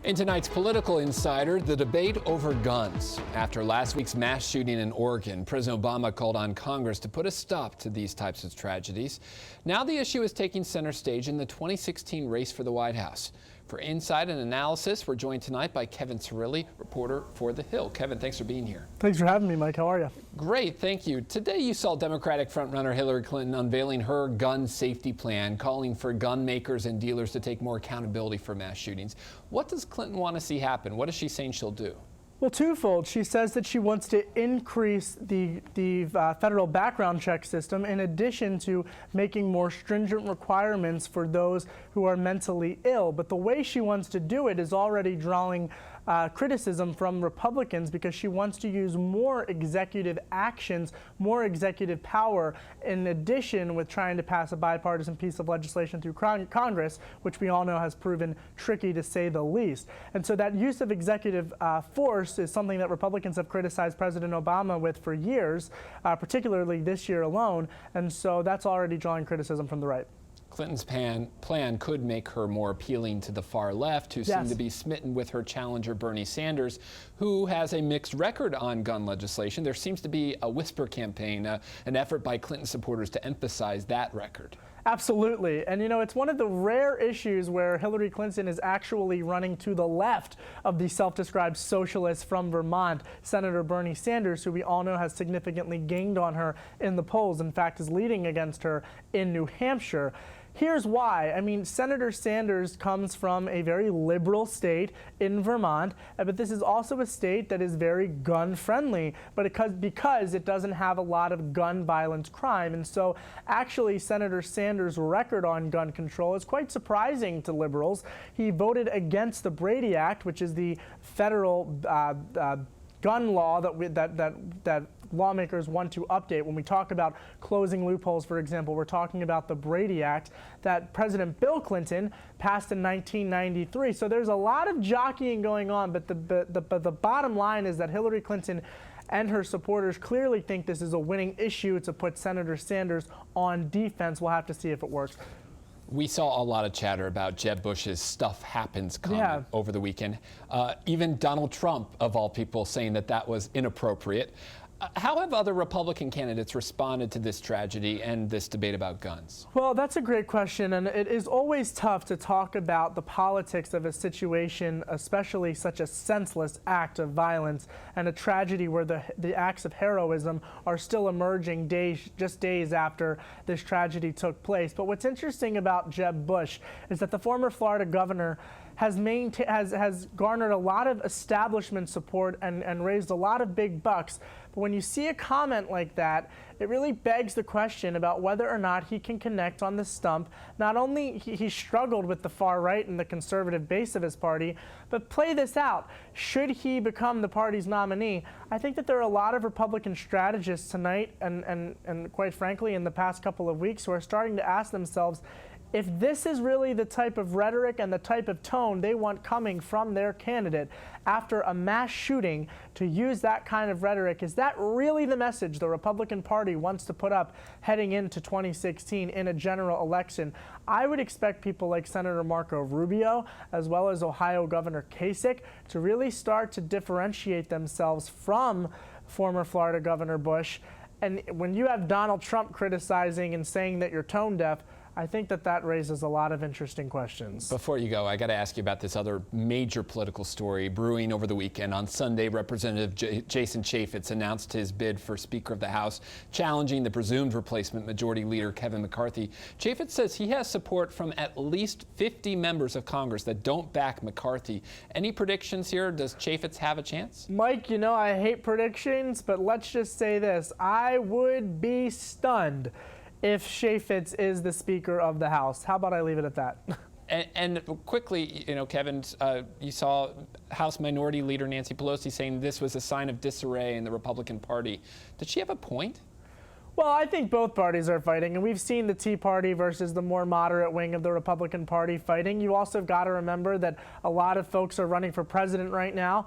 In tonight's Political Insider, the debate over guns. After last week's mass shooting in Oregon, President Obama called on Congress to put a stop to these types of tragedies. Now the issue is taking center stage in the 2016 race for the White House. For insight and analysis, we're joined tonight by Kevin Cirilli, reporter for The Hill. Kevin, thanks for being here. Thanks for having me, Mike. How are you? Great, thank you. Today you saw Democratic frontrunner Hillary Clinton unveiling her gun safety plan, calling for gun makers and dealers to take more accountability for mass shootings. What does Clinton want to see happen? What is she saying she'll do? Well, twofold. She says that she wants to increase the federal background check system in addition to making more stringent requirements for those who are mentally ill. But the way she wants to do it is already drawing criticism from Republicans because she wants to use more executive actions, more executive power, in addition with trying to pass a bipartisan piece of legislation through Congress, which we all know has proven tricky to say the least. And so that use of executive force is something that Republicans have criticized President Obama with for years, particularly this year alone. And so that's already drawing criticism from the right. Clinton's plan could make her more appealing to the far left, who seem to be smitten with her challenger Bernie Sanders, who has a mixed record on gun legislation. There seems to be a whisper campaign, an effort by Clinton supporters to emphasize that record. Absolutely. And, you know, it's one of the rare issues where Hillary Clinton is actually running to the left of the self-described socialist from Vermont, Senator Bernie Sanders, who we all know has significantly gained on her in the polls. In fact, is leading against her in New Hampshire. Here's why. I mean, Senator Sanders comes from a very liberal state in Vermont, but this is also a state that is very gun-friendly, but because it doesn't have a lot of gun violence crime. And so actually Senator Sanders' record on gun control is quite surprising to liberals. He voted against the Brady Act, which is the federal gun law that lawmakers want to update. When we talk about closing loopholes, for example, we're talking about the Brady Act that President Bill Clinton passed in 1993. So there's a lot of jockeying going on, but the bottom line is that Hillary Clinton and her supporters clearly think this is a winning issue to put Senator Sanders on defense. We'll have to see if it works. We saw a lot of chatter about Jeb Bush's "stuff happens" comment over the weekend. Even Donald Trump, of all people, saying that that was inappropriate. How have other Republican candidates responded to this tragedy and this debate about guns? Well, that's a great question, and it is always tough to talk about the politics of a situation, especially such a senseless act of violence and a tragedy where the acts of heroism are still emerging just days after this tragedy took place. But what's interesting about Jeb Bush is that the former Florida governor has garnered a lot of establishment support and raised a lot of big bucks. But when you see a comment like that, it really begs the question about whether or not he can connect on the stump. Not only he struggled with the far right and the conservative base of his party, but play this out. Should he become the party's nominee? I think that there are a lot of Republican strategists tonight and quite frankly in the past couple of weeks who are starting to ask themselves, if this is really the type of rhetoric and the type of tone they want coming from their candidate after a mass shooting, to use that kind of rhetoric, is that really the message the Republican Party wants to put up heading into 2016 in a general election? I would expect people like Senator Marco Rubio, as well as Ohio Governor Kasich, to really start to differentiate themselves from former Florida Governor Bush. And when you have Donald Trump criticizing and saying that you're tone deaf, I think that raises a lot of interesting questions. Before you go, I got to ask you about this other major political story brewing over the weekend. On Sunday, Representative Jason Chaffetz announced his bid for Speaker of the House, challenging the presumed replacement Majority Leader Kevin McCarthy. Chaffetz says he has support from at least 50 members of Congress that don't back McCarthy. Any predictions here? Does Chaffetz have a chance? Mike, you know I hate predictions, but let's just say this. I would be stunned if Chaffetz is the Speaker of the House. How about I leave it at that? And quickly, you know, Kevin, you saw House Minority Leader Nancy Pelosi saying this was a sign of disarray in the Republican Party. Did she have a point? Well, I think both parties are fighting, and we've seen the Tea Party versus the more moderate wing of the Republican Party fighting. You also have got to remember that a lot of folks are running for president right now.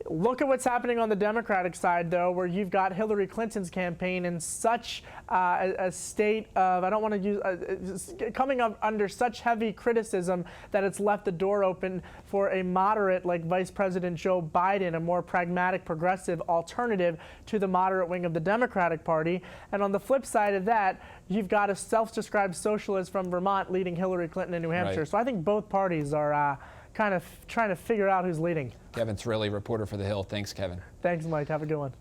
Look at what's happening on the Democratic side, though, where you've got Hillary Clinton's campaign in such a state of, I don't want to use, coming up under such heavy criticism that it's left the door open for a moderate like Vice President Joe Biden, a more pragmatic, progressive alternative to the moderate wing of the Democratic Party. And on the flip side of that, you've got a self-described socialist from Vermont leading Hillary Clinton in New Hampshire. Right. So I think both parties are kind of trying to figure out who's leading. Kevin Cirilli, reporter for The Hill. Thanks, Kevin. Thanks, Mike. Have a good one.